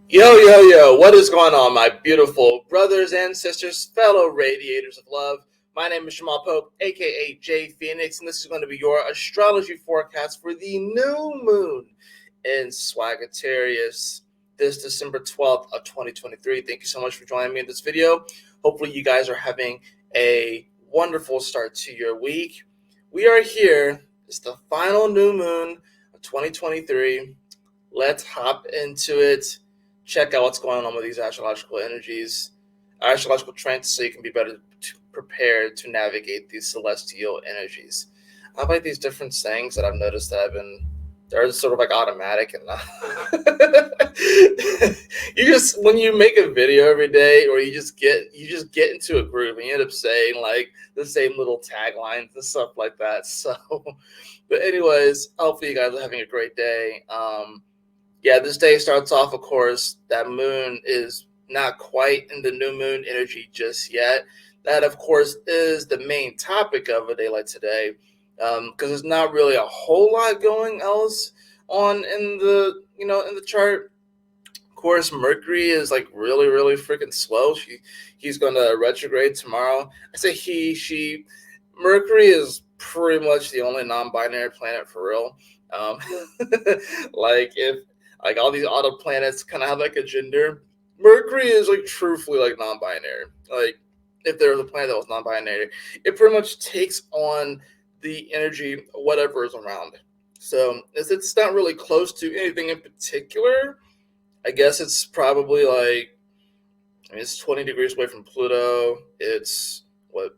Yo, what is going on, my beautiful brothers and sisters, fellow radiators of love? My name is Jamal Pope, aka J Phoenix, and this is going to be your astrology forecast for the new moon in Sagittarius this December 12th of 2023. Thank you so much for joining me in this video. Hopefully you guys are having a wonderful start to your week. We are here. It's the final new moon of 2023. Let's hop into it. Check out what's going on with these astrological energies, astrological trends, so you can be better prepared to navigate these celestial energies. I like these different sayings that I've noticed that they're sort of like automatic and you just, when you make a video every day, or you just get into a groove and you end up saying like the same little taglines and stuff like that. So, but anyways, hopefully you guys are having a great day. Yeah, this day starts off, of course, that moon is not quite in the new moon energy just yet. That, of course, is the main topic of a day like today, because there's not really a whole lot going else on in the chart. Of course, Mercury is like really freaking slow. He's going to retrograde tomorrow. I say he, she. Mercury is pretty much the only non-binary planet for real. Like if like all these auto planets kind of have like a gender, Mercury is like truthfully like non-binary. Like if there was a planet that was non-binary, it pretty much takes on the energy whatever is around. So it's not really close to anything in particular. I guess it's probably like, it's 20 degrees away from Pluto. It's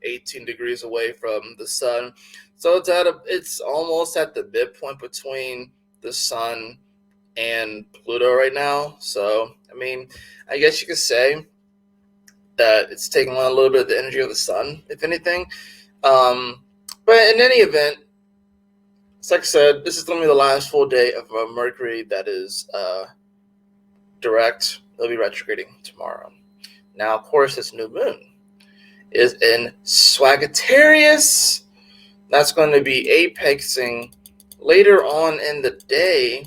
18 degrees away from the sun. So it's almost at the midpoint between the sun and Pluto right now. So, I mean, I guess you could say that it's taking on a little bit of the energy of the sun, if anything. But in any event, like I said, this is going to be the last full day of Mercury that is direct. It'll be retrograding tomorrow. Now, of course, this new moon is in Sagittarius. That's going to be apexing later on in the day.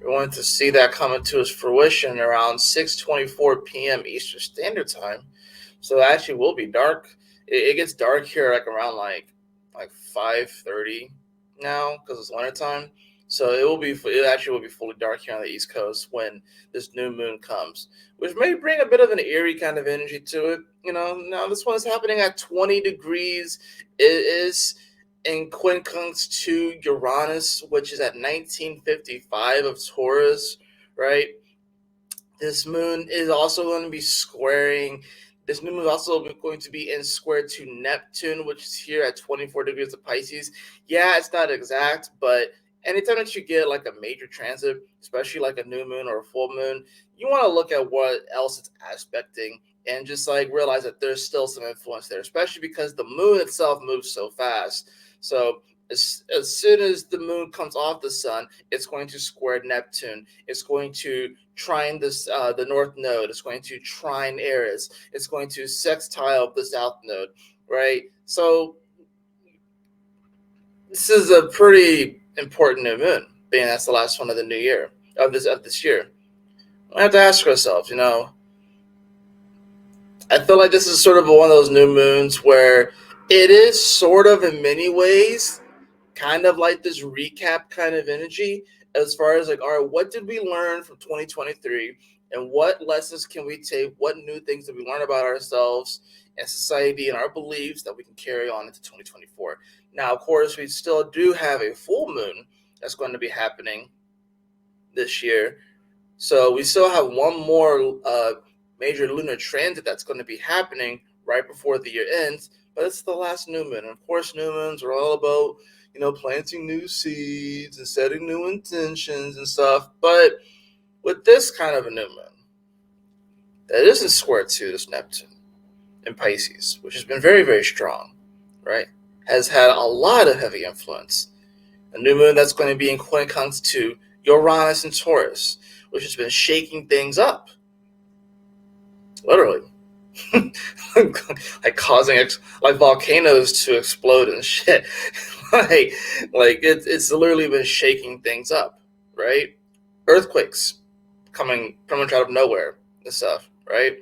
We're going to see that coming to its fruition around 6:24 p.m. Eastern Standard Time. So it actually will be dark. It gets dark here like around like 5:30 now, because it's winter time. So it actually will be fully dark here on the East Coast when this new moon comes, which may bring a bit of an eerie kind of energy to it. Now this one is happening at 20 degrees. It is in quincunx to Uranus, which is at 1955 of Taurus, right? This moon is also going to be squaring. This new moon is also going to be in square to Neptune, which is here at 24 degrees of Pisces. Yeah, it's not exact, but anytime that you get like a major transit, especially like a new moon or a full moon, you want to look at what else it's aspecting and just like realize that there's still some influence there, especially because the moon itself moves so fast. So as soon as the moon comes off the sun, it's going to square Neptune. It's going to trine the north node. It's going to trine Aries. It's going to sextile the south node, right? So this is a pretty important new moon, being that's the last one of the new year of this year. We have to ask ourselves, I feel like this is sort of one of those new moons where it is sort of in many ways kind of like this recap kind of energy, as far as like, all right, what did we learn from 2023 and what lessons can we take? What new things did we learn about ourselves and society and our beliefs that we can carry on into 2024? Now, of course, we still do have a full moon that's going to be happening this year. So we still have one more major lunar transit that's going to be happening right before the year ends, but it's the last new moon. And of course, new moons are all about, planting new seeds and setting new intentions and stuff. But with this kind of a new moon that isn't square to this Neptune in Pisces, which has been very strong, right, has had a lot of heavy influence. A new moon that's going to be in quincunx to Uranus and Taurus, which has been shaking things up, literally. Like causing like volcanoes to explode and shit. like it's literally been shaking things up, right? Earthquakes coming pretty much out of nowhere and stuff, right?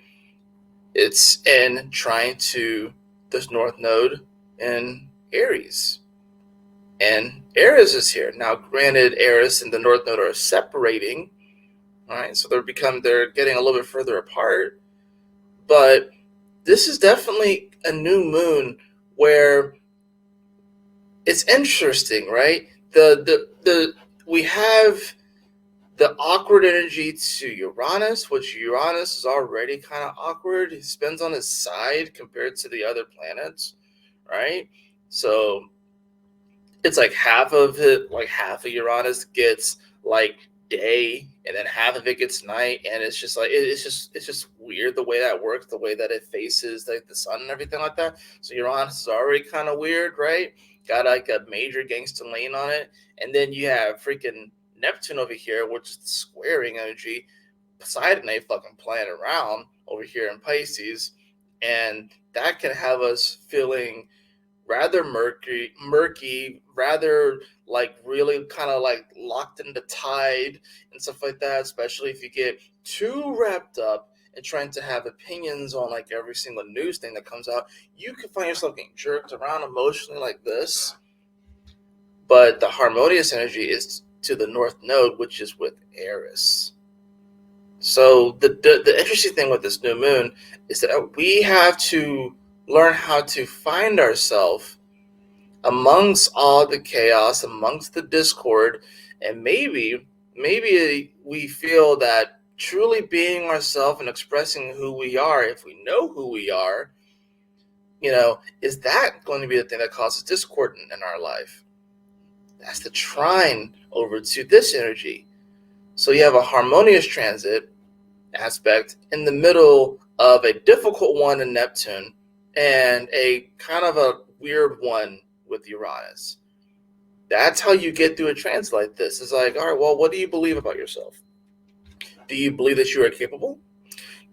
It's in trying to this North Node in Aries. And Aries is here. Now, granted, Aries and the North Node are separating, all right? So they're getting a little bit further apart. But this is definitely a new moon where it's interesting, right? We have the awkward energy to Uranus, which Uranus is already kind of awkward. He spins on his side compared to the other planets, right? So it's like half of Uranus gets like day, and then half of it gets night, and it's just like it's just weird the way that works, the way that it faces like the sun and everything like that. So Uranus is already kind of weird, right? Got like a major gangster lane on it, and then you have freaking Neptune over here, which is the squaring energy. Poseidon ain't fucking playing around over here in Pisces, and that can have us feeling rather murky, rather like really kind of like locked in the tide and stuff like that, especially if you get too wrapped up and trying to have opinions on like every single news thing that comes out. You can find yourself getting jerked around emotionally like this. But the harmonious energy is to the North Node, which is with Aries. So the interesting thing with this new moon is that we have to learn how to find ourselves amongst all the chaos, amongst the discord, and maybe we feel that truly being ourselves and expressing who we are, if we know who we are, is that going to be the thing that causes discord in our life? That's the trine over to this energy. So you have a harmonious transit aspect in the middle of a difficult one in Neptune and a kind of a weird one with Uranus. That's how you get through a transit like this. It's like, all right, well, what do you believe about yourself? Do you believe that you are capable?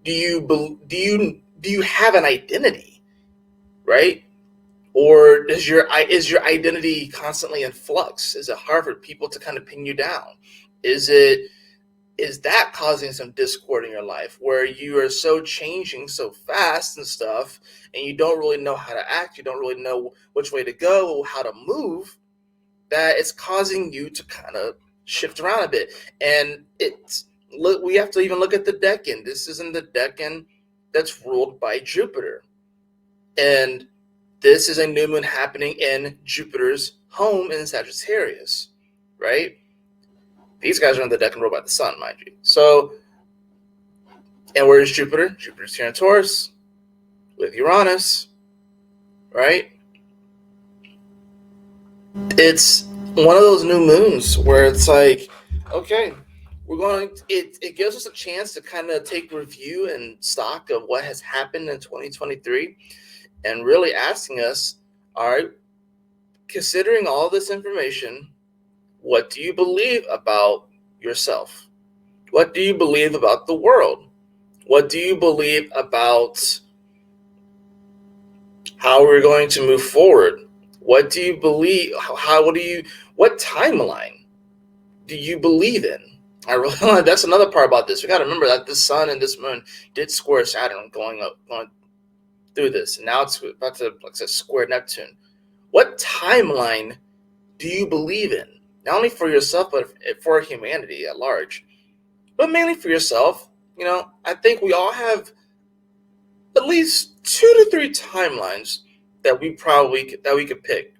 Do you have an identity, right? Or is your identity constantly in flux? Is it hard for people to kind of pin you down? Is that causing some discord in your life where you are so changing so fast and stuff, and you don't really know how to act, you don't really know which way to go, how to move, that it's causing you to kind of shift around a bit? And we have to even look at the decan. This isn't the decan that's ruled by Jupiter. And this is a new moon happening in Jupiter's home in Sagittarius, right? These guys are in the decan ruled by the sun, mind you. So, and where is Jupiter? Jupiter's here in Taurus with Uranus, right? It's one of those new moons where it's like, okay, it gives us a chance to kind of take review and stock of what has happened in 2023 and really asking us, all right, considering all this information, what do you believe about yourself? What do you believe about the world? What do you believe about how we're going to move forward? What do you believe? What timeline do you believe in? That's another part about this. We got to remember that the sun and this moon did square Saturn going through this. And now it's about to, like I said, square Neptune. What timeline do you believe in? Not only for yourself, but for humanity at large. But mainly for yourself. I think we all have at least 2 to 3 timelines that we could pick,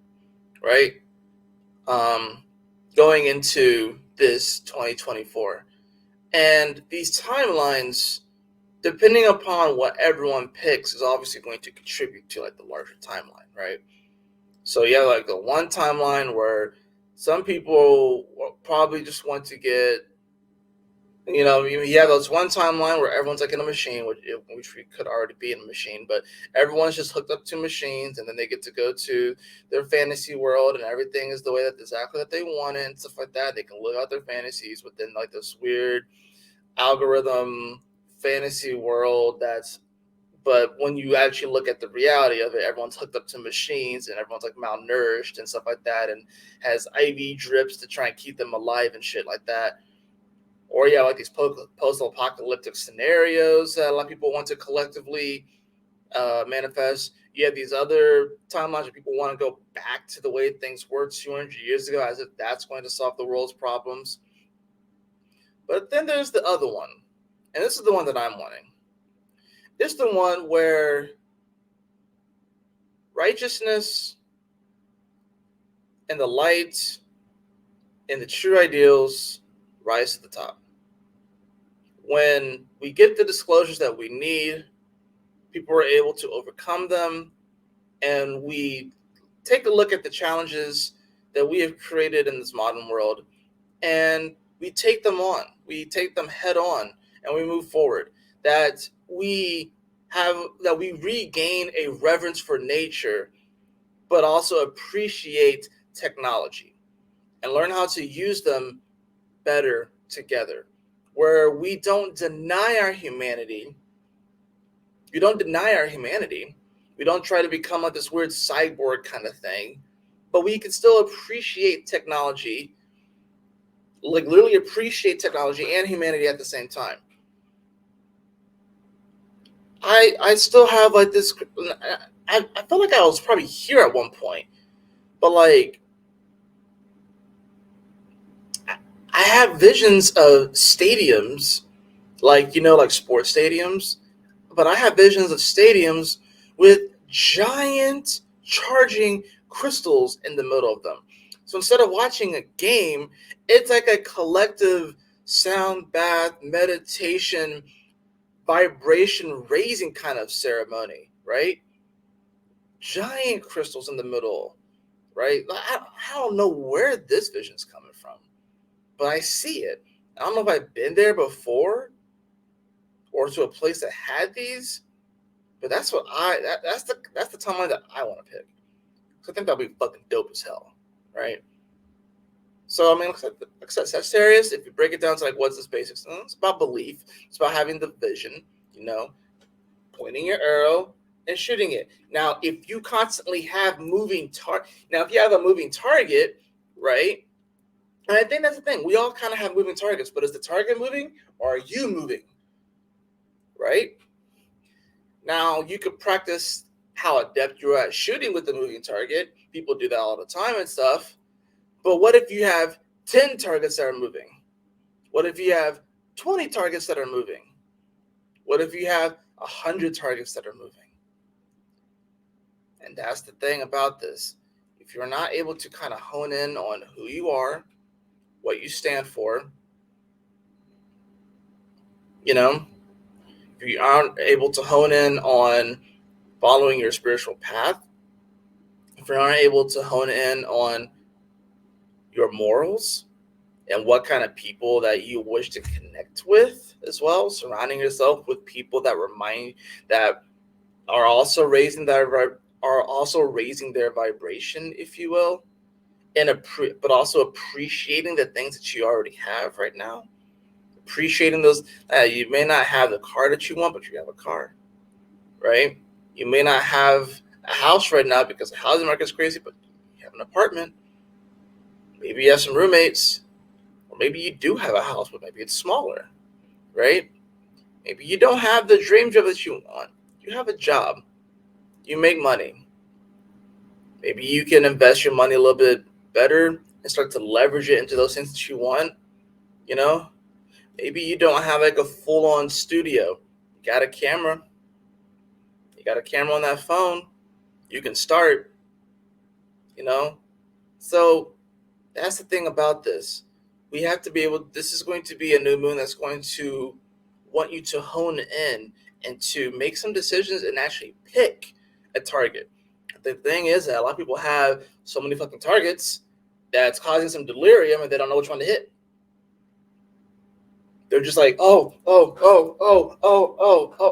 right? Going into this 2024. And these timelines, depending upon what everyone picks, is obviously going to contribute to like the larger timeline, right? So you have like the one timeline where some people probably just want to get, you have those one timeline where everyone's like in a machine, which we could already be in a machine, but everyone's just hooked up to machines, and then they get to go to their fantasy world, and everything is the way that exactly that they want it and stuff like that. They can live out their fantasies within like this weird algorithm fantasy world but when you actually look at the reality of it, everyone's hooked up to machines and everyone's like malnourished and stuff like that, and has IV drips to try and keep them alive and shit like that. Or you have like these post-apocalyptic scenarios that a lot of people want to collectively manifest. You have these other timelines where people want to go back to the way things were 200 years ago, as if that's going to solve the world's problems. But then there's the other one, and this is the one that I'm wanting. It's the one where righteousness and the light and the true ideals rise to the top. When we get the disclosures that we need, people are able to overcome them, and we take a look at the challenges that we have created in this modern world, and we take them on. We take them head on, and we move forward. That we regain a reverence for nature, but also appreciate technology and learn how to use them better together, where we don't deny our humanity. We don't deny our humanity. We don't try to become like this weird cyborg kind of thing, but we can still appreciate technology, like literally appreciate technology and humanity at the same time. I still have like this. I felt like I was probably here at one point, but like I have visions of stadiums, like like sports stadiums, but I have visions of stadiums with giant charging crystals in the middle of them. So instead of watching a game, it's like a collective sound bath, meditation, vibration raising kind of ceremony, right? Giant crystals in the middle, right? I don't know where this vision's coming from, but I see it. I don't know if I've been there before or to a place that had these, but that's what that's the timeline that I want to pick. So I think that'll be fucking dope as hell, right? So I mean, like I said, Sagittarius, if you break it down to like what's this basics, it's about belief. It's about having the vision, pointing your arrow and shooting it. Now, if you constantly have if you have a moving target, right? And I think that's the thing. We all kind of have moving targets, but is the target moving or are you moving? Right? Now, you could practice how adept you're at shooting with the moving target. People do that all the time and stuff. But what if you have 10 targets that are moving? What if you have 20 targets that are moving? What if you have 100 targets that are moving? And that's the thing about this. If you're not able to kind of hone in on who you are, what you stand for, if you aren't able to hone in on following your spiritual path, if you're not able to hone in on your morals and what kind of people that you wish to connect with as well, surrounding yourself with people that are also raising their vibration, if you will, but also appreciating the things that you already have right now. Appreciating those. You may not have the car that you want, but you have a car, right? You may not have a house right now because the housing market is crazy, but you have an apartment. Maybe you have some roommates, or maybe you do have a house, but maybe it's smaller, right? Maybe you don't have the dream job that you want. You have a job. You make money. Maybe you can invest your money a little bit better and start to leverage it into those things that you want, Maybe you don't have like a full-on studio. You got a camera. You got a camera on that phone. You can start, So that's the thing about this. We have to be this is going to be a new moon that's going to want you to hone in and to make some decisions and actually pick a target. The thing is that a lot of people have so many fucking targets that's causing some delirium and they don't know which one to hit. They're just like, oh,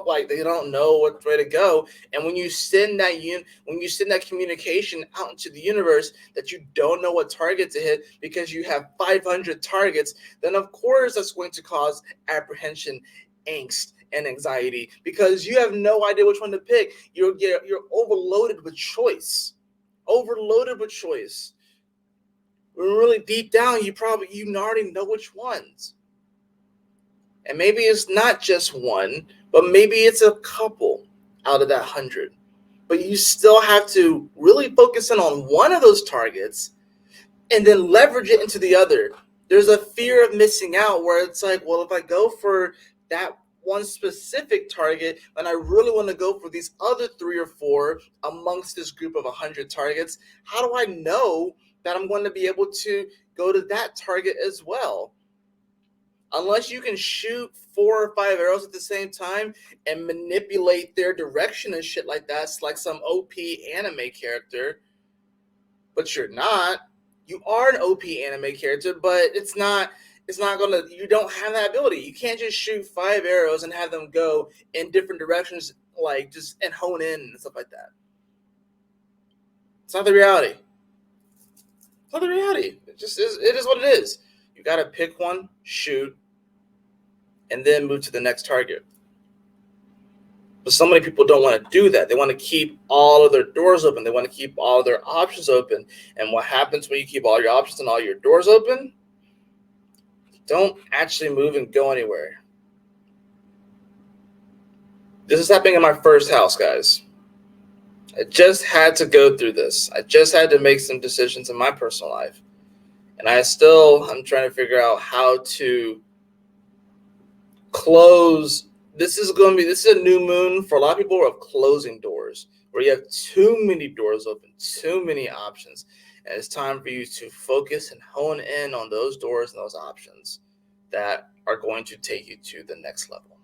like they don't know which way to go. And when you send that communication out into the universe that you don't know what target to hit because you have 500 targets, then of course that's going to cause apprehension, angst, and anxiety because you have no idea which one to pick. You're overloaded with choice. When really deep down, you already know which ones. And maybe it's not just one, but maybe it's a couple out of that 100. But you still have to really focus in on one of those targets and then leverage it into the other. There's a fear of missing out where it's like, well, if I go for that one specific target and I really want to go for these other 3 or 4 amongst this group of 100 targets, how do I know that I'm going to be able to go to that target as well? Unless you can shoot 4 or 5 arrows at the same time and manipulate their direction and shit like that, it's like some OP anime character, but you're not. You are an OP anime character, but it's not gonna, you don't have that ability. You can't just shoot 5 arrows and have them go in different directions, like just and hone in and stuff like that. It's not the reality. It's not the reality. It just is. It is what it is. You got to pick one, shoot, and then move to the next target. But so many people don't want to do that. They want to keep all of their doors open. They want to keep all of their options open. And what happens when you keep all your options and all your doors open? You don't actually move and go anywhere. This is happening in my first house, guys. I just had to go through this. I just had to make some decisions in my personal life. And I'm trying to figure out how to close. This is a new moon for a lot of people of closing doors, where you have too many doors open, too many options. And it's time for you to focus and hone in on those doors and those options that are going to take you to the next level.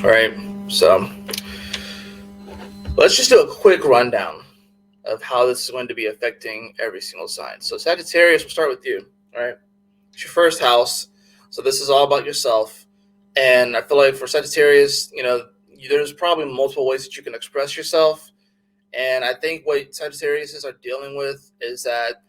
All right, so let's just do a quick rundown of how this is going to be affecting every single sign. So Sagittarius, we'll start with you. All right, it's your first house, so this is all about yourself. And I feel like for Sagittarius, there's probably multiple ways that you can express yourself. And I think what Sagittarius are dealing with is that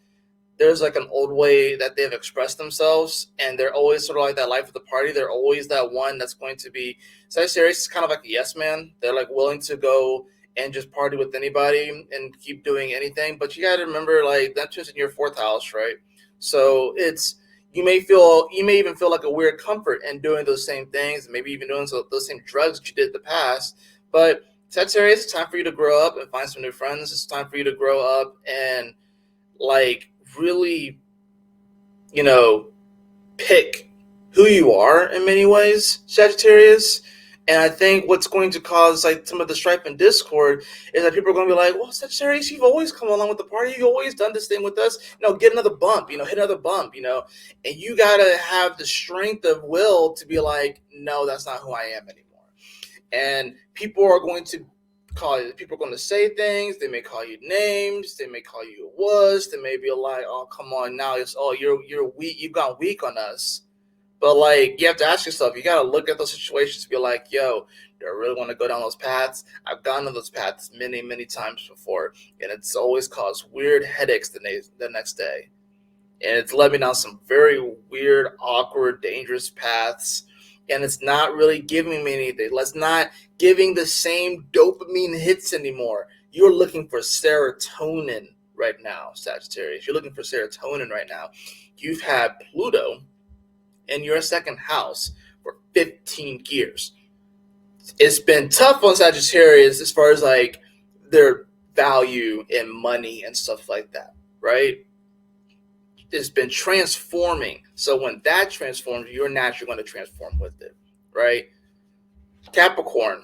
there's like an old way that they've expressed themselves, and they're always sort of like that life of the party. They're always that one that's going to be, Sagittarius is kind of like a yes man. They're like willing to go and just party with anybody and keep doing anything. But you got to remember, like, that's just in your 4th house, right? So you may even feel like a weird comfort in doing those same things, maybe even doing those same drugs that you did in the past. But Sagittarius, it's time for you to grow up and find some new friends. It's time for you to grow up and like really, pick who you are in many ways, Sagittarius. And I think what's going to cause like some of the strife and discord is that people are going to be like, well, Sagittarius, you've always come along with the party. You've always done this thing with us. Get another bump, hit another bump, and you got to have the strength of will to be like, no, that's not who I am anymore. And people are going to say things. They may call you names. They may call you a wuss. They may be like, oh, come on now. You're weak. You've gone weak on us. But like, you have to ask yourself, you got to look at those situations and be like, yo, do I really want to go down those paths? I've gone on those paths many, many times before, and it's always caused weird headaches the next day. And it's led me down some very weird, awkward, dangerous paths. And it's not really giving me anything. It's not giving the same dopamine hits anymore. You're looking for serotonin right now, Sagittarius. You're looking for serotonin right now. You've had Pluto in your 2nd house for 15 years. It's been tough on Sagittarius as far as like their value in money and stuff like that, right? It's been transforming. So when that transforms, you're naturally going to transform with it, right? Capricorn,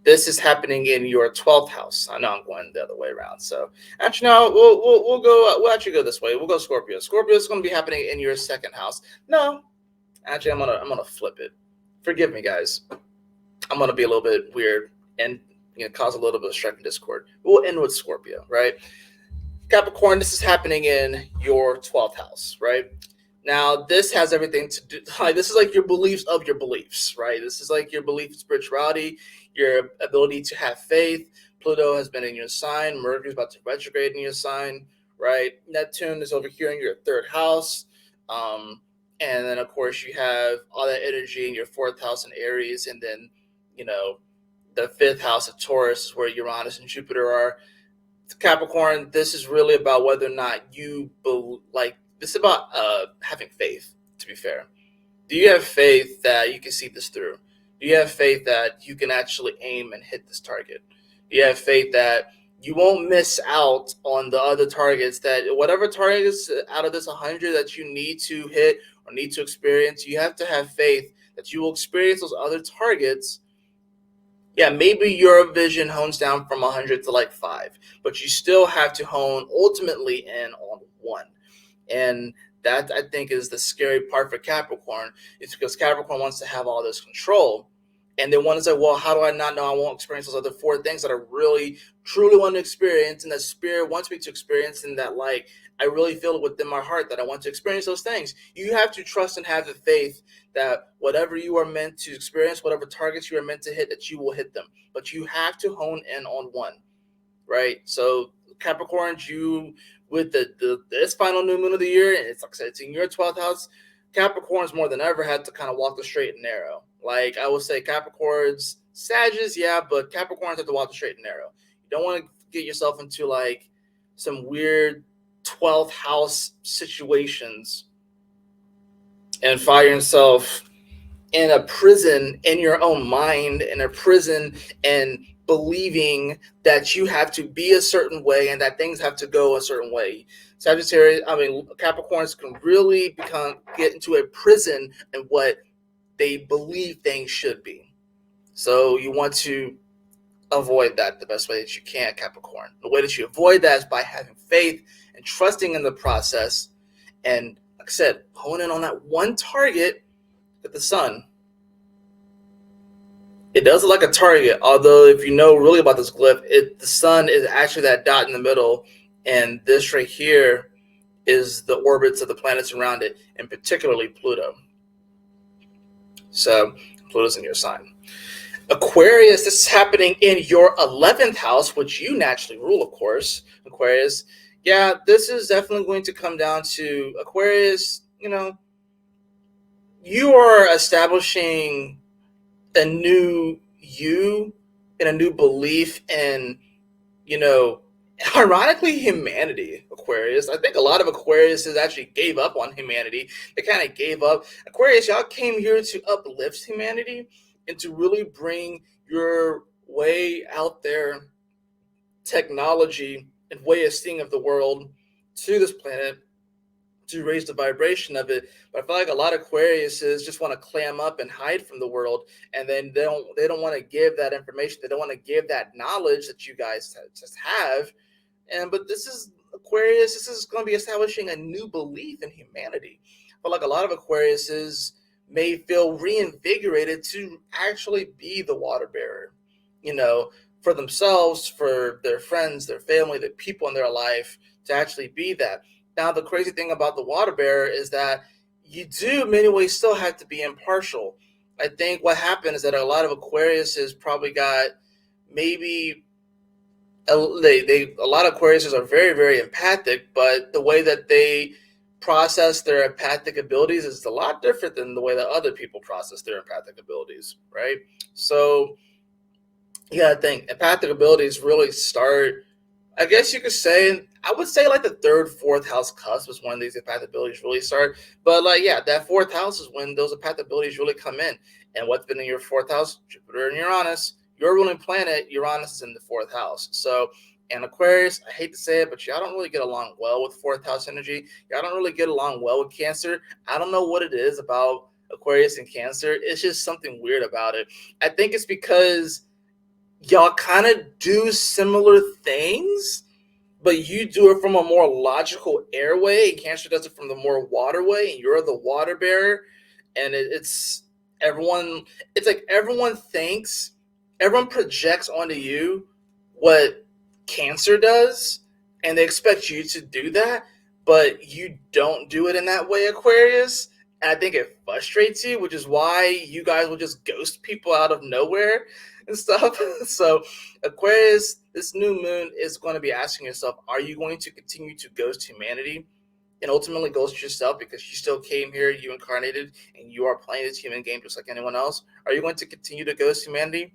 this is happening in your 12th house. I know I'm going the other way around. So actually, no, we'll actually go this way. We'll go Scorpio. Scorpio is going to be happening in your 2nd house. No, actually, I'm gonna flip it. Forgive me, guys. I'm gonna be a little bit weird and cause a little bit of strife and discord. We'll end with Scorpio, right? Capricorn, this is happening in your 12th house, right? Now, this has everything to do, like, this is like your beliefs of your beliefs, right? This is like your belief in spirituality, your ability to have faith. Pluto has been in your sign. Mercury is about to retrograde in your sign, right? Neptune is over here in your 3rd house. And then, of course, you have all that energy in your 4th house in Aries. And then, the 5th house of Taurus is where Uranus and Jupiter are. Capricorn, this is really about whether or not you It's about having faith, to be fair. Do you have faith that you can see this through? Do you have faith that you can actually aim and hit this target? Do you have faith that you won't miss out on the other targets, that whatever targets out of this 100 that you need to hit or need to experience, you have to have faith that you will experience those other targets. Yeah, maybe your vision hones down from 100 to like 5, but you still have to hone ultimately in on 1. And that, I think, is the scary part for Capricorn. It's because Capricorn wants to have all this control. And they want to say, well, how do I not know I won't experience those other 4 things that I really, truly want to experience, and that spirit wants me to experience, and that, like, I really feel it within my heart that I want to experience those things. You have to trust and have the faith that whatever you are meant to experience, whatever targets you are meant to hit, that you will hit them. But you have to hone in on 1, right? So Capricorns, you, with this final new moon of the year, and it's like I said, it's in your 12th house, Capricorns more than ever had to kind of walk the straight and narrow. Like I would say Capricorns, Sagittarius, yeah, but Capricorns have to walk the straight and narrow. You don't want to get yourself into like some weird 12th house situations and find yourself in a prison in your own mind, in a prison, and believing that you have to be a certain way and that things have to go a certain way. Capricorns can really get into a prison in what they believe things should be. So you want to avoid that the best way that you can, Capricorn. The way that you avoid that is by having faith and trusting in the process. And like I said, hone in on that one target with the sun. It does look like a target, although if you know really about this glyph, the sun is actually that dot in the middle, and this right here is the orbits of the planets around it, and particularly Pluto. So Pluto's in your sign. Aquarius, this is happening in your 11th house, which you naturally rule, of course. Aquarius, yeah, this is definitely going to come down to Aquarius. You are establishing a new you and a new belief in, ironically, humanity. Aquarius, I think a lot of Aquariuses actually gave up on humanity. They kind of gave up. Aquarius, y'all came here to uplift humanity and to really bring your way out there, technology and way of seeing of the world to this planet, to raise the vibration of it. But I feel like a lot of Aquariuses just want to clam up and hide from the world, and then they don't want to give that information. They don't want to give that knowledge that you guys just have. But this is Aquarius. This is going to be establishing a new belief in humanity. But like a lot of Aquariuses may feel reinvigorated to actually be the water bearer, for themselves, for their friends, their family, the people in their life, to actually be that. Now, the crazy thing about the water bearer is that you do, in many ways, still have to be impartial. I think what happened is that a lot of Aquariuses probably got maybe a lot of Aquariuses are very, very empathic, but the way that they process their empathic abilities is a lot different than the way that other people process their empathic abilities, right? So you gotta think empathic abilities really start, I guess you could say, I would say like the 3rd, 4th house cusp is when these empathic abilities really start. But that 4th house is when those empathic abilities really come in. And what's been in your 4th house? Jupiter and Uranus. Your ruling planet, Uranus, is in the 4th house. So, and Aquarius, I hate to say it, but y'all don't really get along well with 4th house energy. Y'all don't really get along well with Cancer. I don't know what it is about Aquarius and Cancer. It's just something weird about it. I think it's because y'all kind of do similar things, but you do it from a more logical airway, and Cancer does it from the more waterway, and you're the water bearer. And it's like everyone projects onto you what Cancer does, and they expect you to do that, but you don't do it in that way, Aquarius. And I think it frustrates you, which is why you guys will just ghost people out of nowhere and stuff. So Aquarius, this new moon is going to be asking yourself, are you going to continue to ghost humanity and ultimately ghost yourself, because you still came here, you incarnated, and you are playing this human game just like anyone else? Are you going to continue to ghost humanity?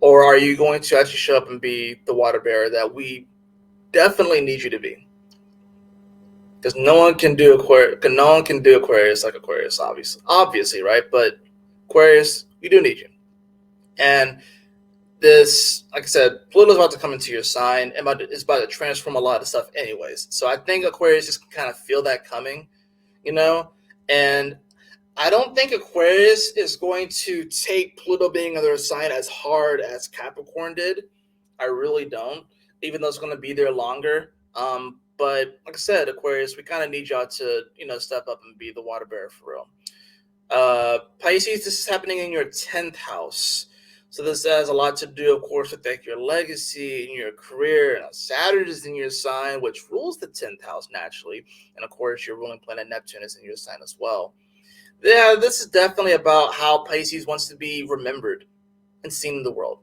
Or are you going to actually show up and be the water bearer that we definitely need you to be? because no one can do Aquarius like Aquarius, obviously, right? But Aquarius, we do need you. And this, like I said, Pluto's about to come into your sign and it's about to transform a lot of stuff anyways. So I think Aquarius just kind of feel that coming, and I don't think Aquarius is going to take Pluto being in their sign as hard as Capricorn did. I really don't, even though it's going to be there longer. But like I said, Aquarius, we kind of need y'all to, step up and be the water bearer for real. Pisces, this is happening in your 10th house. So this has a lot to do, of course, with like your legacy and your career. And Saturn is in your sign, which rules the 10th house naturally. And of course, your ruling planet Neptune is in your sign as well. Yeah, this is definitely about how Pisces wants to be remembered and seen in the world.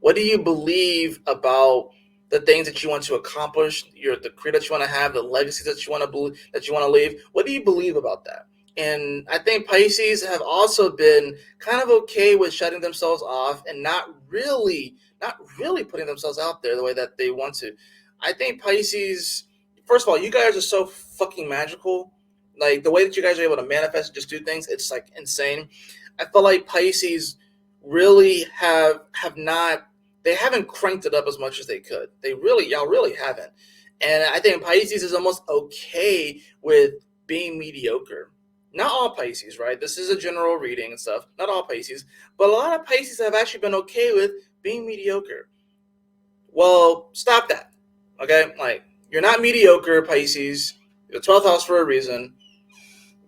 What do you believe about the things that you want to accomplish, the career that you want to have, the legacy that you want to leave? What do you believe about that? And I think Pisces have also been kind of okay with shutting themselves off and not really putting themselves out there the way that they want to. I think Pisces, first of all, you guys are so fucking magical. Like the way that you guys are able to manifest and just do things, it's like insane. I feel like Pisces really they haven't cranked it up as much as they could. Y'all really haven't. And I think Pisces is almost okay with being mediocre. Not all Pisces, right? This is a general reading and stuff. Not all Pisces, but a lot of Pisces have actually been okay with being mediocre. Well, stop that. Okay? Like, you're not mediocre, Pisces. You're the 12th house for a reason.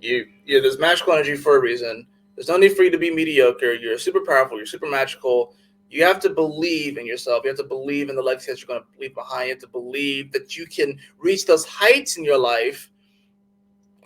There's magical energy for a reason. There's no need for you to be mediocre. You're super powerful. You're super magical. You have to believe in yourself. You have to believe in the legacy that you're going to leave behind. You have to believe that you can reach those heights in your life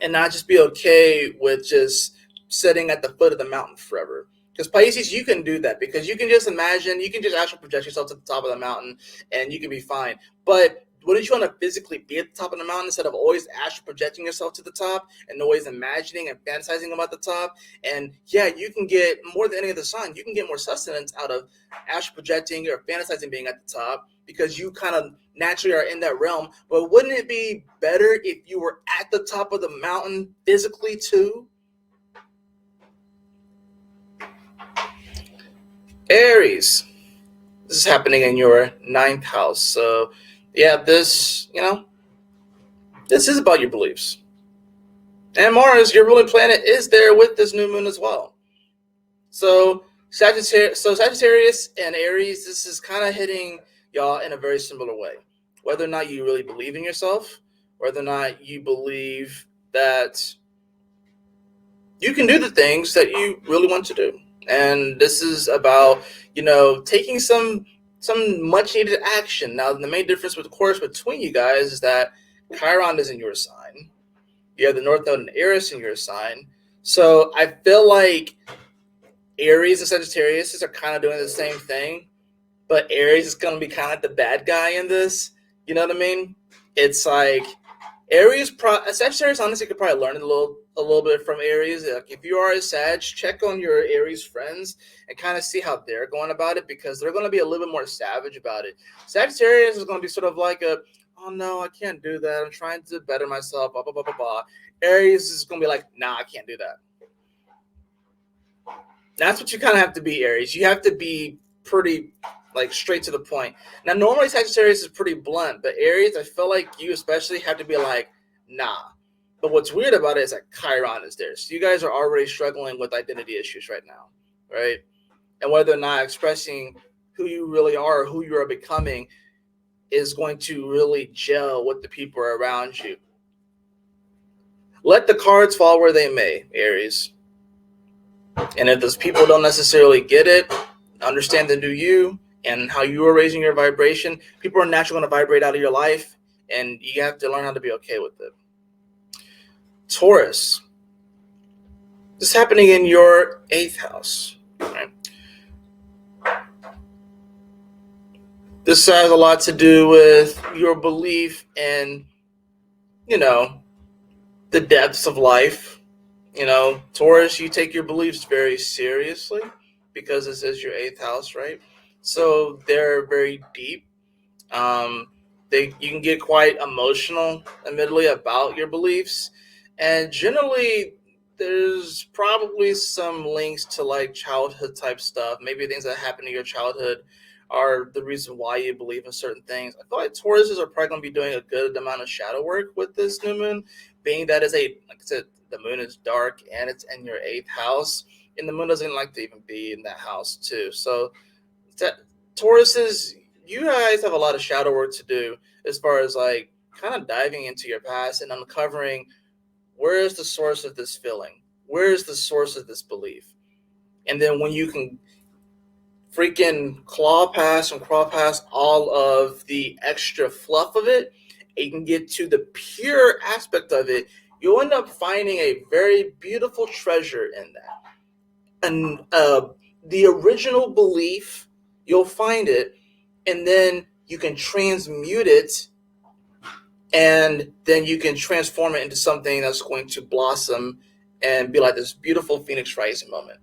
and not just be okay with just sitting at the foot of the mountain forever. Because Pisces, you can do that because you can just imagine, you can just actually project yourself to the top of the mountain and you can be fine. But wouldn't you want to physically be at the top of the mountain instead of always actually projecting yourself to the top and always imagining and fantasizing about the top? And yeah, you can get more than any other sign. You can get more sustenance out of actually projecting or fantasizing being at the top because you kind of naturally are in that realm. But wouldn't it be better if you were at the top of the mountain physically too? Aries, this is happening in your 9th house. So yeah, this is about your beliefs. And Mars, your ruling planet, is there with this new moon as well. So Sagittarius and Aries, this is kind of hitting y'all in a very similar way. Whether or not you really believe in yourself, whether or not you believe that you can do the things that you really want to do. And this is about, taking some much needed action. Now, the main difference, of course, between you guys is that Chiron is in your sign. You have the North Node and Aries in your sign. So I feel like Aries and Sagittarius are kind of doing the same thing, but Aries is going to be kind of like the bad guy in this. You know what I mean? It's like Sagittarius honestly could probably learn a little bit from Aries. Like if you are a Sag, check on your Aries friends and kind of see how they're going about it because they're going to be a little bit more savage about it. Sagittarius is going to be sort of like oh no, I can't do that. I'm trying to better myself, blah, blah, blah, blah, blah. Aries is going to be like, nah, I can't do that. That's what you kind of have to be, Aries. You have to be pretty straight to the point. Now, normally Sagittarius is pretty blunt, but Aries, I feel like you especially have to be like, nah. But what's weird about it is that Chiron is there. So you guys are already struggling with identity issues right now, right? And whether or not expressing who you really are or who you are becoming is going to really gel with the people around you. Let the cards fall where they may, Aries. And if those people don't necessarily get it, understand the new you and how you are raising your vibration, people are naturally going to vibrate out of your life, and you have to learn how to be okay with it. Taurus, this is happening in your 8th house. Right? This has a lot to do with your belief in, the depths of life. Taurus, you take your beliefs very seriously because this is your 8th house, right? So they're very deep. you can get quite emotional, admittedly, about your beliefs. And generally, there's probably some links to like childhood type stuff. Maybe things that happened in your childhood are the reason why you believe in certain things. I feel like Tauruses are probably going to be doing a good amount of shadow work with this new moon, being that is like I said, the moon is dark and it's in your 8th house, and the moon doesn't like to even be in that house too. So that Tauruses, you guys have a lot of shadow work to do as far as like kind of diving into your past and uncovering where is the source of this feeling, where is the source of this belief, and then when you can freaking claw past and crawl past all of the extra fluff of it, and you can get to the pure aspect of it, you'll end up finding a very beautiful treasure in that. And the original belief, you'll find it, and then you can transmute it, and then you can transform it into something that's going to blossom and be like this beautiful phoenix rising moment.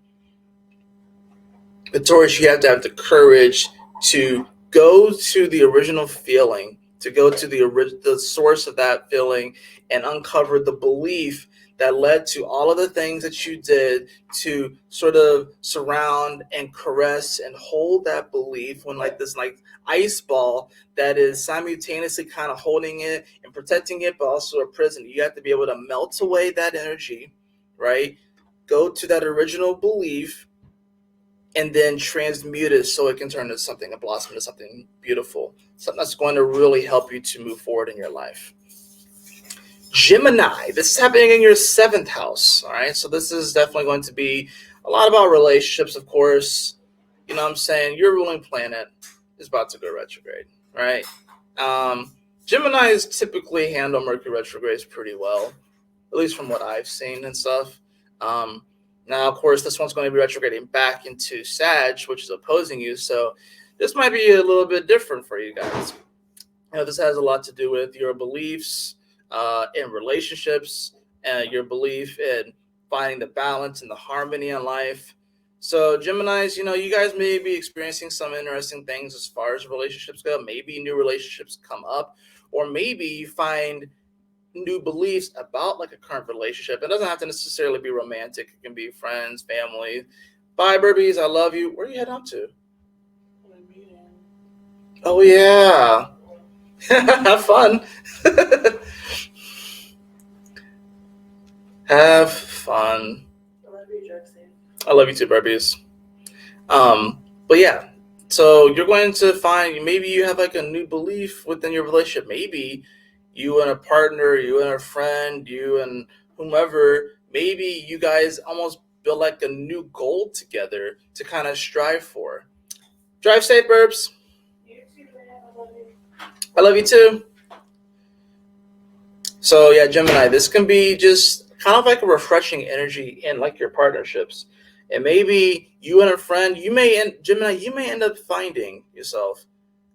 But Taurus, you have to have the courage to go to the original feeling, to go to the source of that feeling, and uncover the belief that led to all of the things that you did to sort of surround and caress and hold that belief when like this like ice ball that is simultaneously kind of holding it and protecting it, but also a prison. You have to be able to melt away that energy, right? Go to that original belief and then transmute it so it can turn into something, a blossom into something beautiful, something that's going to really help you to move forward in your life. Gemini, this is happening in your 7th house, all right? So this is definitely going to be a lot about relationships, of course. You know what I'm saying? Your ruling planet is about to go retrograde, right? Geminis typically handle Mercury retrogrades pretty well, at least from what I've seen and stuff. Now, of course, this one's going to be retrograding back into Sag, which is opposing you. So this might be a little bit different for you guys. You know, this has a lot to do with your beliefs in relationships and your belief in finding the balance and the harmony in life. So Geminis, you know, you guys may be experiencing some interesting things as far as relationships go. Maybe new relationships come up, or maybe you find new beliefs about like a current relationship. It doesn't have to necessarily be romantic. It can be friends, family. Bye, Burbies. I love you. Where are you heading out to? Oh, yeah. Have fun. Have fun. I love you, Jackson. I love you too, Burbies. But yeah, so you're going to find maybe you have like a new belief within your relationship. Maybe you and a partner, you and a friend, you and whomever, maybe you guys almost build like a new goal together to kind of strive for. Drive safe, Burbs. You too, man. I love you. I love you too. So yeah, Gemini, this can be just kind of like a refreshing energy in like your partnerships. And maybe you and a friend, Gemini, you may end up finding yourself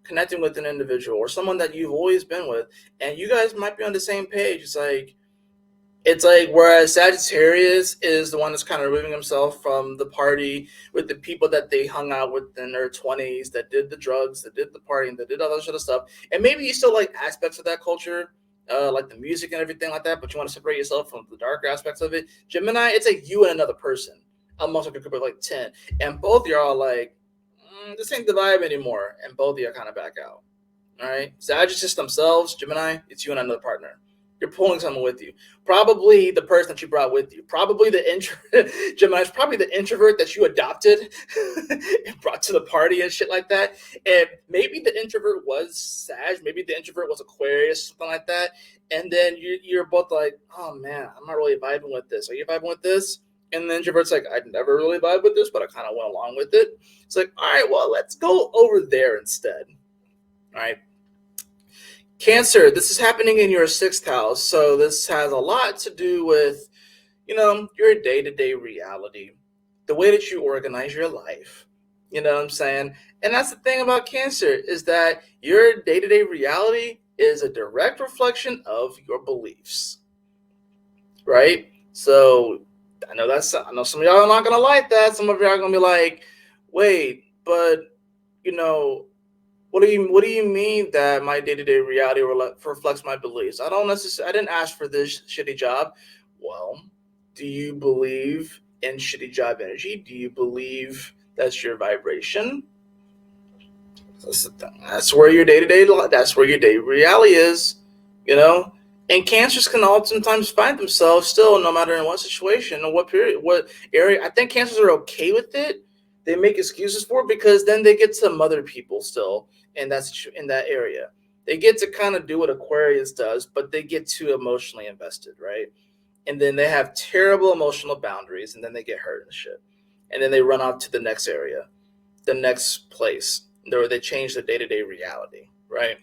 connecting with an individual or someone that you've always been with, and you guys might be on the same page. It's like whereas Sagittarius is the one that's kind of removing himself from the party with the people that they hung out with in their 20s, that did the drugs, that did the partying, that did all that sort of stuff. And maybe you still like aspects of that culture, like the music and everything like that, but you want to separate yourself from the darker aspects of it. Gemini, it's like you and another person, almost like a group of like 10. And both of y'all are like, this ain't the vibe anymore. And both of you kind of back out. All right. Sagittarius themselves, Gemini, it's you and another partner. You're pulling someone with you. Probably the person that you brought with you. Probably the introvert. Gemini's probably the introvert that you adopted and brought to the party and shit like that. And maybe the introvert was Sag. Maybe the introvert was Aquarius, something like that. And then you're both like, oh man, I'm not really vibing with this. Are you vibing with this? And the introvert's like, I never really vibe with this, but I kind of went along with it. It's like, all right, well, let's go over there instead. All right. Cancer, this is happening in your 6th house. So this has a lot to do with, you know, your day-to-day reality, the way that you organize your life. You know what I'm saying? And that's the thing about Cancer is that your day-to-day reality is a direct reflection of your beliefs, right? So I know some of y'all are not going to like that. Some of y'all are going to be like, wait, but, you know, What do you mean that my day-to-day reality reflects my beliefs? I didn't ask for this shitty job. Well, do you believe in shitty job energy? Do you believe that's your vibration? That's where your day-to-day, that's where your day reality is, you know? And cancers can oftentimes find themselves still, no matter in what situation or what period, what area. I think cancers are okay with it. They make excuses for it because then they get to mother people still, and that's in that area. They get to kind of do what Aquarius does, but they get too emotionally invested, right? And then they have terrible emotional boundaries, and then they get hurt and shit. And then they run off to the next area, the next place, where they change the day-to-day reality, right?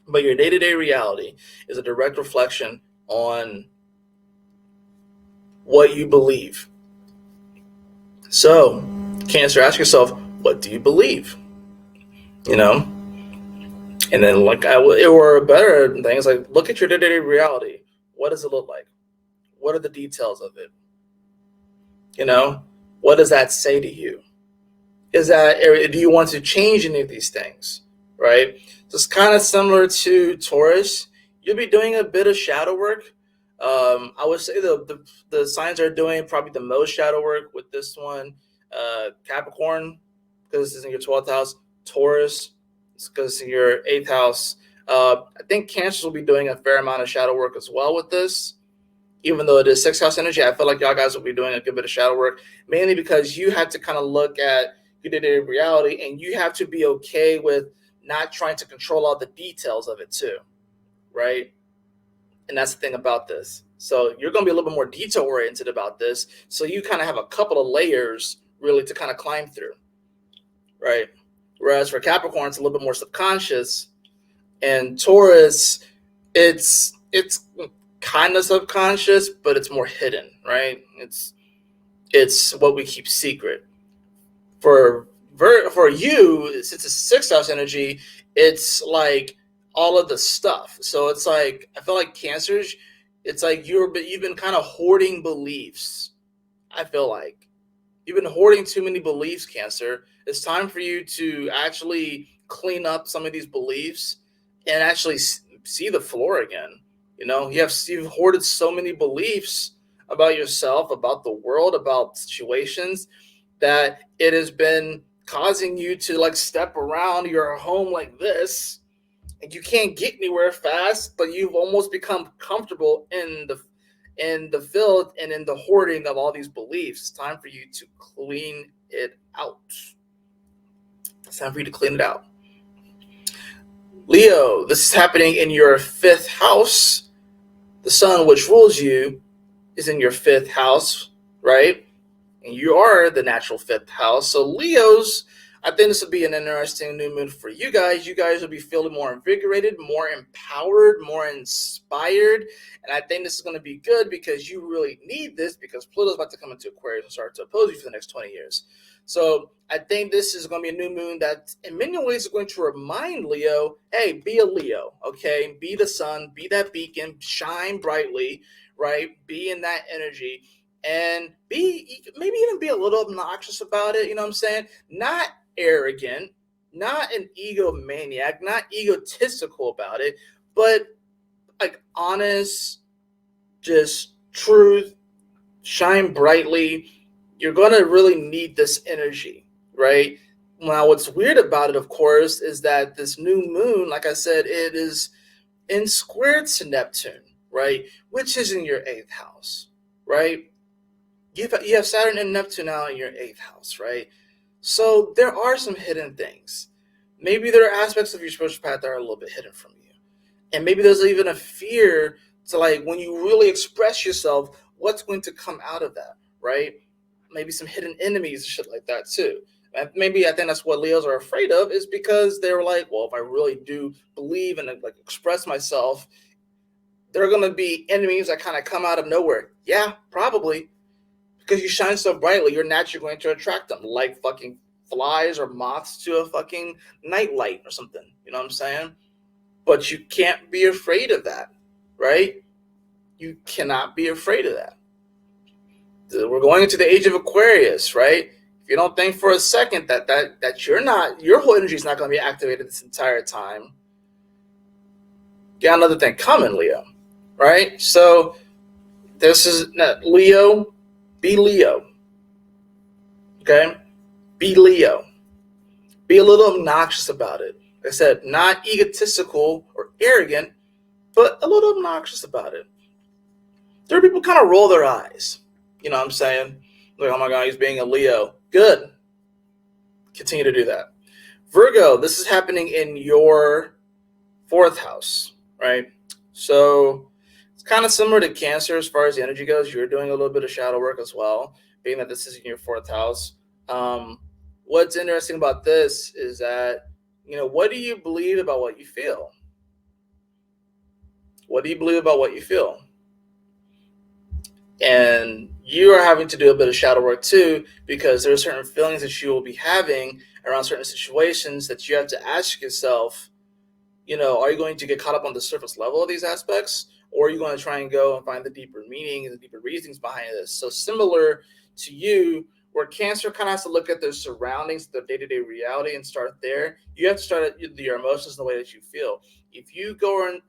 But your day-to-day reality is a direct reflection on what you believe. So, Cancer, ask yourself, what do you believe? You know? And then, or better things like, look at your day-to-day reality. What does it look like? What are the details of it? You know? What does that say to you? Do you want to change any of these things? Right? So it's kind of similar to Taurus. You'll be doing a bit of shadow work. I would say the signs are doing probably the most shadow work with this one. Capricorn, because this is in your 12th house. Taurus, because it's in your 8th house. I think Cancers will be doing a fair amount of shadow work as well with this. Even though it is 6th house energy, I feel like y'all guys will be doing a good bit of shadow work, mainly because you have to kind of look at your day-to-day reality, and you have to be okay with not trying to control all the details of it too, right? And that's the thing about this. So you're going to be a little bit more detail-oriented about this, so you kind of have a couple of layers really to kind of climb through, right? Whereas for Capricorn, it's a little bit more subconscious, and Taurus, it's kind of subconscious, but it's more hidden, right? It's what we keep secret. For you, since it's 6th house energy, it's like all of the stuff. So it's like, I feel like Cancers, it's like you've been kind of hoarding beliefs. I feel like you've been hoarding too many beliefs, Cancer. It's time for you to actually clean up some of these beliefs and actually see the floor again. You know, you've hoarded so many beliefs about yourself, about the world, about situations, that it has been causing you to like step around your home like this, and you can't get anywhere fast, but you've almost become comfortable in the field and in the hoarding of all these beliefs. It's time for you to clean it out. It's time for you to clean it out. Leo, this is happening in your 5th house. The sun, which rules you, is in your 5th house, right? And you are the natural 5th house. So Leos, I think this will be an interesting new moon for you guys. You guys will be feeling more invigorated, more empowered, more inspired. And I think this is going to be good because you really need this, because Pluto's about to come into Aquarius and start to oppose you for the next 20 years. So I think this is going to be a new moon that in many ways is going to remind Leo, hey, be a Leo, okay? Be the sun, be that beacon, shine brightly, right? Be in that energy. And maybe even be a little obnoxious about it, you know what I'm saying? Not arrogant, not an egomaniac, not egotistical about it, but like honest, just truth, shine brightly. You're going to really need this energy, right? Now, what's weird about it, of course, is that this new moon, like I said, it is in square to Neptune, right? Which is in your 8th house, right? You have Saturn and Neptune now in your 8th house, right? So there are some hidden things. Maybe there are aspects of your spiritual path that are a little bit hidden from you. And maybe there's even a fear to, like, when you really express yourself, what's going to come out of that, right? Maybe some hidden enemies and shit like that too. And maybe I think that's what Leos are afraid of, is because they're like, well, if I really do believe and like express myself, there are going to be enemies that kind of come out of nowhere. Yeah, probably. Because you shine so brightly, you're naturally going to attract them, like fucking flies or moths to a fucking nightlight or something. You know what I'm saying? But you can't be afraid of that, right? You cannot be afraid of that. We're going into the age of Aquarius, right? If you don't think for a second that your whole energy is not going to be activated this entire time, you got another thing coming, Leo, right? So this is Leo, be Leo, okay? Be Leo. Be a little obnoxious about it. Like I said, not egotistical or arrogant, but a little obnoxious about it. There are people kind of roll their eyes. You know what I'm saying? Like, oh my God, he's being a Leo. Good. Continue to do that. Virgo, this is happening in your fourth house, right? So it's kind of similar to Cancer as far as the energy goes. You're doing a little bit of shadow work as well, being that this is in your fourth house. What's interesting about this is that, what do you believe about what you feel? What do you believe about what you feel? And you are having to do a bit of shadow work too, because there are certain feelings that you will be having around certain situations that you have to ask yourself, are you going to get caught up on the surface level of these aspects? Or are you going to try and go and find the deeper meaning and the deeper reasonings behind this? So similar to you, where Cancer kind of has to look at their surroundings, their day-to-day reality, and start there. You have to start at your emotions, the way that you feel. If you're going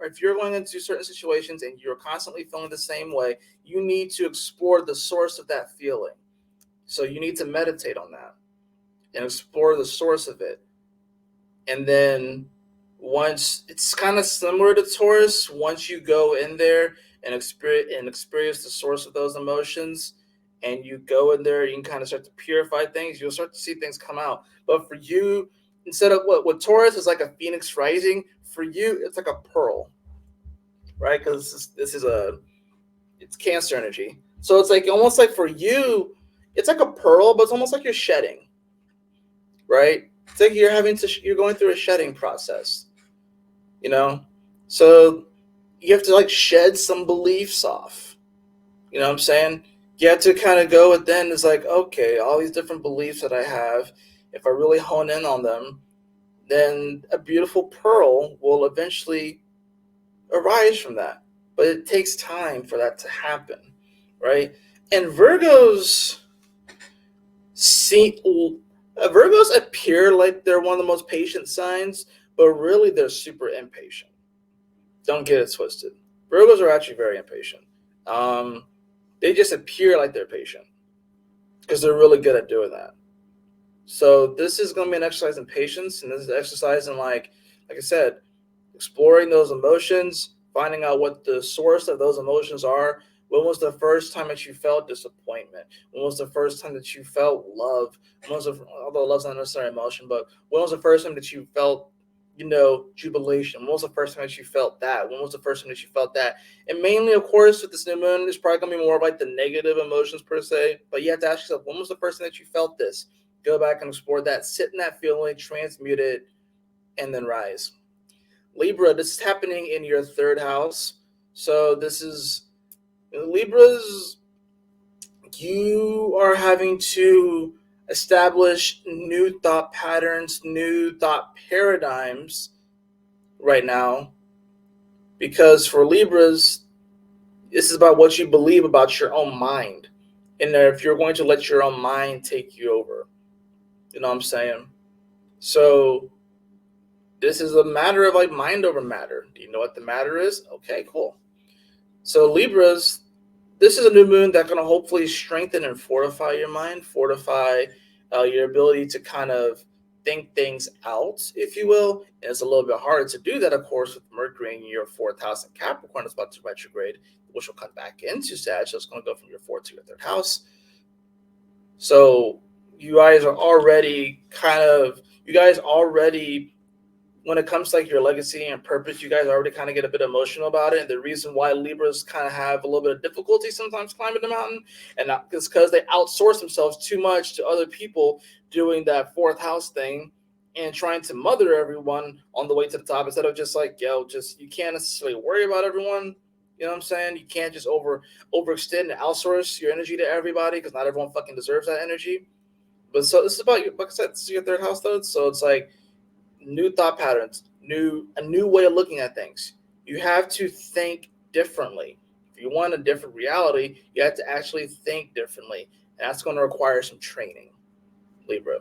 into certain situations and you're constantly feeling the same way, you need to explore the source of that feeling. So you need to meditate on that and explore the source of it. And then once, it's kind of similar to Taurus, once you go in there and experience the source of those emotions, and you go in there, you can kind of start to purify things. You'll start to see things come out. But for you, instead of what Taurus is like a phoenix rising, for you it's like a pearl, right? Because it's Cancer energy. So it's like almost like for you, it's like a pearl, but it's almost like you're shedding, right? It's like you're going through a shedding process, So you have to like shed some beliefs off. You know what I'm saying? You have to kind of go within. It's like, okay, all these different beliefs that I have, if I really hone in on them, then a beautiful pearl will eventually arise from that. But it takes time for that to happen, right? And Virgos appear like they're one of the most patient signs, but really they're super impatient. Don't get it twisted. Virgos are actually very impatient. They just appear like they're patient because they're really good at doing that. So this is going to be an exercise in patience, and this is an exercise in like I said, exploring those emotions, finding out what the source of those emotions are. When was the first time that you felt disappointment? When was the first time that you felt love? Although love's not necessarily emotion, but when was the first time that you felt, jubilation? When was the first time that you felt that? When was the first time that you felt that? And mainly, of course, with this new moon, it's probably going to be more of like the negative emotions per se. But you have to ask yourself, when was the first time that you felt this? Go back and explore that, sit in that feeling, transmute it, and then rise. Libra, this is happening in your third house. So this is Libras, you are having to establish new thought patterns, new thought paradigms right now. Because for Libras, this is about what you believe about your own mind. And if you're going to let your own mind take you over. You know what I'm saying? So this is a matter of like mind over matter. Do you know what the matter is? Okay, cool. So Libras, this is a new moon that's going to hopefully strengthen and fortify your mind, fortify your ability to kind of think things out, if you will. And it's a little bit harder to do that, of course, with Mercury in your fourth house and Capricorn is about to retrograde, which will come back into Sag. So it's going to go from your fourth to your third house. So you guys already, when it comes to like your legacy and purpose, you guys already kind of get a bit emotional about it. And the reason why Libras kind of have a little bit of difficulty sometimes climbing the mountain, and not it's because they outsource themselves too much to other people doing that fourth house thing and trying to mother everyone on the way to the top instead of just like, you can't necessarily worry about everyone. You know what I'm saying? You can't just overextend and outsource your energy to everybody because not everyone fucking deserves that energy. But so this is about, like I said, this is your third house though. So it's like, new thought patterns, a new way of looking at things. You have to think differently. If you want a different reality, you have to actually think differently. And that's going to require some training. Libra.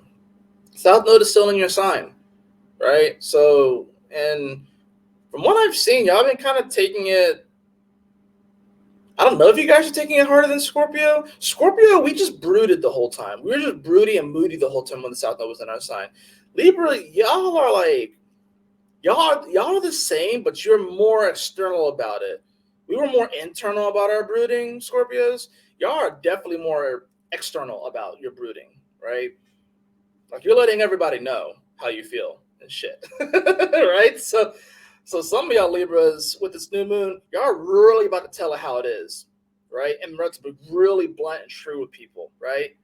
South Node is still in your sign, right? So, and from what I've seen, y'all been kind of taking it. I don't know if you guys are taking it harder than Scorpio. Scorpio, we just brooded the whole time. We were just broody and moody the whole time when the South Node was in our sign. Libra, y'all are like, y'all are the same, but you're more external about it. We were more internal about our brooding, Scorpios. Y'all are definitely more external about your brooding, right? Like you're letting everybody know how you feel and shit, right? So some of y'all Libras with this new moon, y'all are really about to tell it how it is, right? And to be really blunt and true with people, right?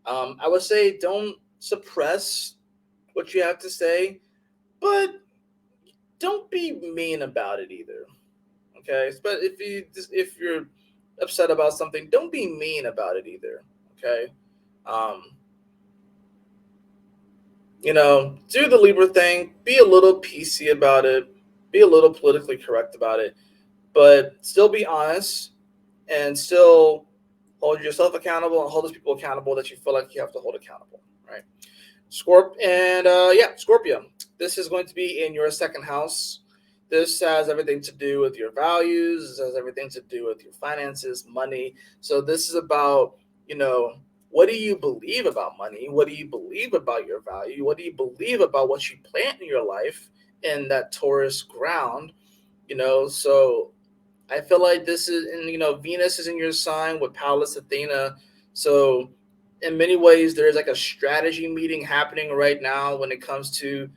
I would say don't suppress what you have to say, but don't be mean about it either. Okay, but if you're upset about something, don't be mean about it either. Okay, um, do the Libra thing. Be a little PC about it. Be a little politically correct about it, but still be honest and still hold yourself accountable and hold those people accountable that you feel like you have to hold accountable. Right, Scorpio. This is going to be in your second house. This has everything to do with your values. This has everything to do with your finances, money. So this is about, what do you believe about money? What do you believe about your value? What do you believe about what you plant in your life in that Taurus ground? So I feel like this is, and Venus is in your sign with Pallas Athena. So in many ways, there's like a strategy meeting happening right now when it comes to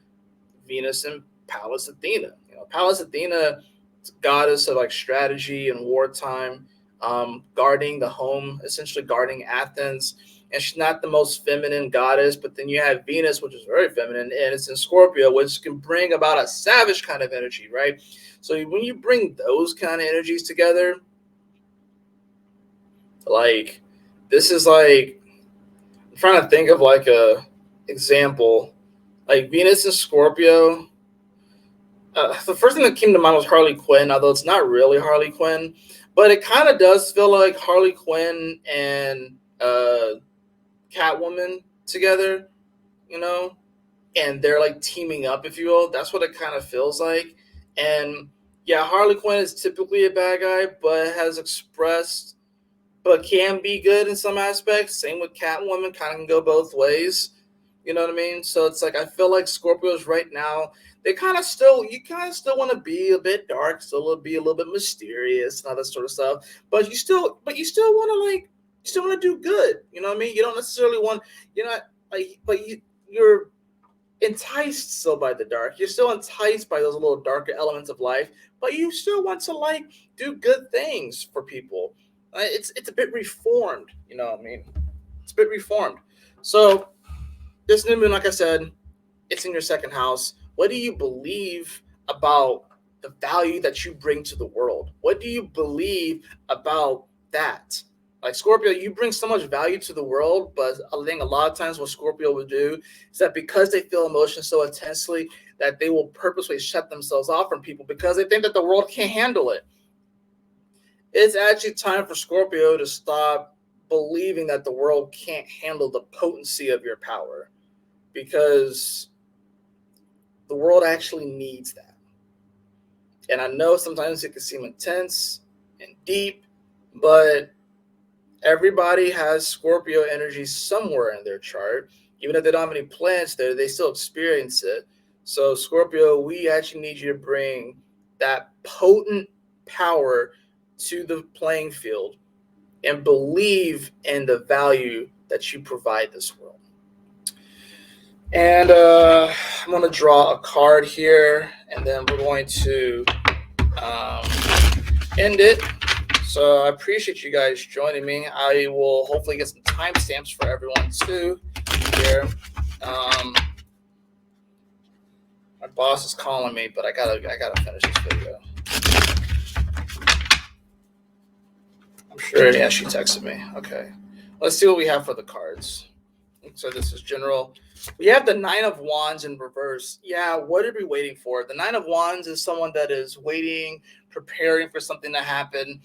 Venus and Pallas Athena. Pallas Athena, goddess of like strategy and wartime, guarding the home, essentially guarding Athens. And she's not the most feminine goddess, but then you have Venus, which is very feminine, and it's in Scorpio, which can bring about a savage kind of energy, right? So when you bring those kind of energies together, like this is like, I'm trying to think of like a example, like Venus and Scorpio. The first thing that came to mind was Harley Quinn, although it's not really Harley Quinn, but it kind of does feel like Harley Quinn and Catwoman together, and they're like teaming up, if you will. That's what it kind of feels like. And yeah, Harley Quinn is typically a bad guy, but can be good in some aspects. Same with Catwoman, kind of can go both ways. You know what I mean? So it's like I feel like Scorpios right now, you kind of still want to be a bit dark, still be a little bit mysterious and all that sort of stuff. But you still want to do good. You know what I mean? You don't necessarily want, you're not like, but you're enticed still by the dark. You're still enticed by those little darker elements of life, but you still want to like do good things for people. It's a bit reformed. You know what I mean? It's a bit reformed. So this new moon, like I said, it's in your second house. What do you believe about the value that you bring to the world? What do you believe about that? Like Scorpio, you bring so much value to the world, but I think a lot of times what Scorpio would do is that because they feel emotion so intensely that they will purposely shut themselves off from people because they think that the world can't handle it. It's actually time for Scorpio to stop believing that the world can't handle the potency of your power, because the world actually needs that. And I know sometimes it can seem intense and deep, but everybody has Scorpio energy somewhere in their chart. Even if they don't have any planets there, they still experience it. So Scorpio, we actually need you to bring that potent power to the playing field and believe in the value that you provide this world. And I'm going to draw a card here, and then we're going to end it. So I appreciate you guys joining me. I will hopefully get some timestamps for everyone too here. My boss is calling me, but I gotta finish this video. I'm sure, yeah, she texted me. Okay, let's see what we have for the cards. So this is general. We have the Nine of Wands in reverse. Yeah, what are we waiting for? The Nine of Wands is someone that is waiting, preparing for something to happen.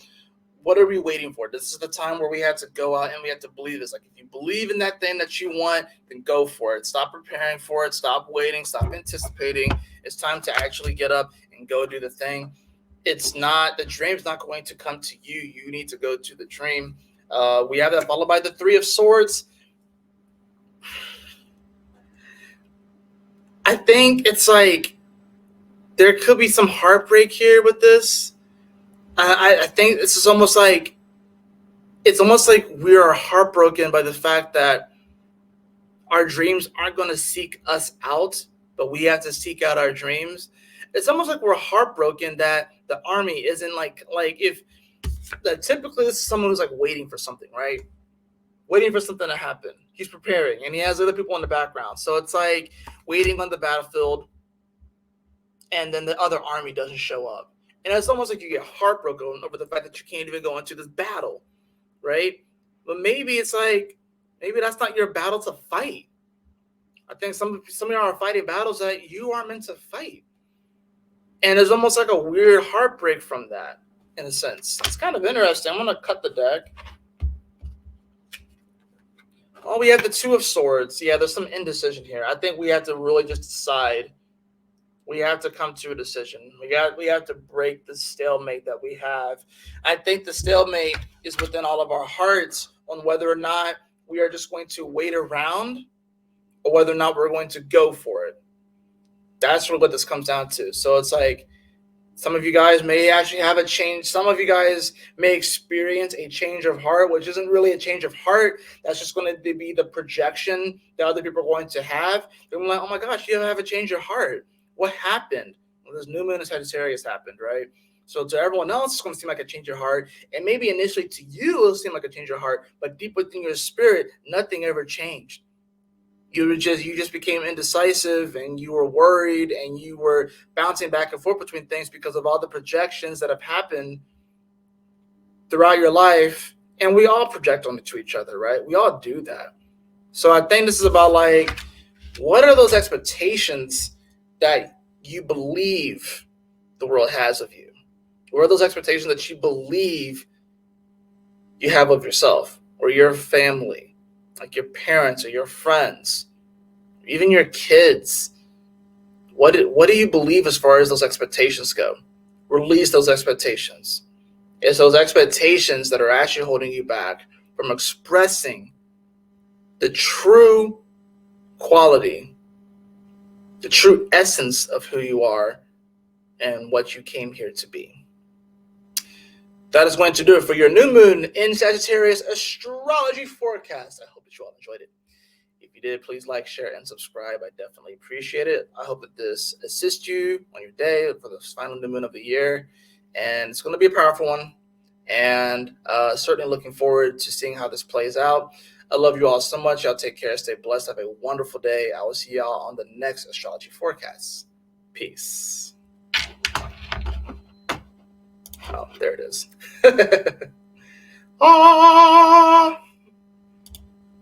what are we waiting for? This is the time where we have to go out and we have to believe this. Like, if you believe in that thing that you want, then go for it. Stop preparing for it. Stop waiting. Stop anticipating. It's time to actually get up and go do the thing. It's not, the dream's not going to come to you. You need to go to the dream. We have that followed by the Three of Swords. I think it's like there could be some heartbreak here with this. I think this is almost like, it's almost like we are heartbroken by the fact that our dreams aren't going to seek us out, but we have to seek out our dreams. It's almost like we're heartbroken that the army isn't like if that typically this is someone who's like waiting for something, right? Waiting for something to happen. He's preparing and he has other people in the background. So it's like waiting on the battlefield and then the other army doesn't show up. And it's almost like you get heartbroken over the fact that you can't even go into this battle, right? But maybe it's like, maybe that's not your battle to fight. I think some of you are fighting battles that you aren't meant to fight. And there's almost like a weird heartbreak from that, in a sense. It's kind of interesting. I'm going to cut the deck. Oh, we have the Two of Swords. Yeah, there's some indecision here. I think we have to really just decide. We have to come to a decision. We have to break the stalemate that we have. I think the stalemate is within all of our hearts on whether or not we are just going to wait around or whether or not we're going to go for it. That's really what this comes down to. So it's like some of you guys may actually have a change. Some of you guys may experience a change of heart, which isn't really a change of heart. That's just going to be the projection that other people are going to have. They're like, oh my gosh, you have a change of heart. What happened? Well, this new moon in Sagittarius happened, right? So to everyone else, it's going to seem like a change of heart. And maybe initially to you, it'll seem like a change of heart. But deep within your spirit, nothing ever changed. You just became indecisive and you were worried and you were bouncing back and forth between things because of all the projections that have happened throughout your life. And we all project onto each other, right? We all do that. So I think this is about like, what are those expectations that you believe the world has of you? What are those expectations that you believe you have of yourself or your family, like your parents or your friends, even your kids? What do you believe as far as those expectations go? Release those expectations. It's those expectations that are actually holding you back from expressing the true quality, the true essence of who you are and what you came here to be. That is going to do it for your new moon in Sagittarius astrology forecast. I hope that you all enjoyed it. If you did, please like, share, and subscribe. I definitely appreciate it. I hope that this assists you on your day for the final new moon of the year. And it's going to be a powerful one. And certainly looking forward to seeing how this plays out. I love you all so much. Y'all take care. Stay blessed. Have a wonderful day. I will see y'all on the next astrology forecast. Peace. Oh, there it is.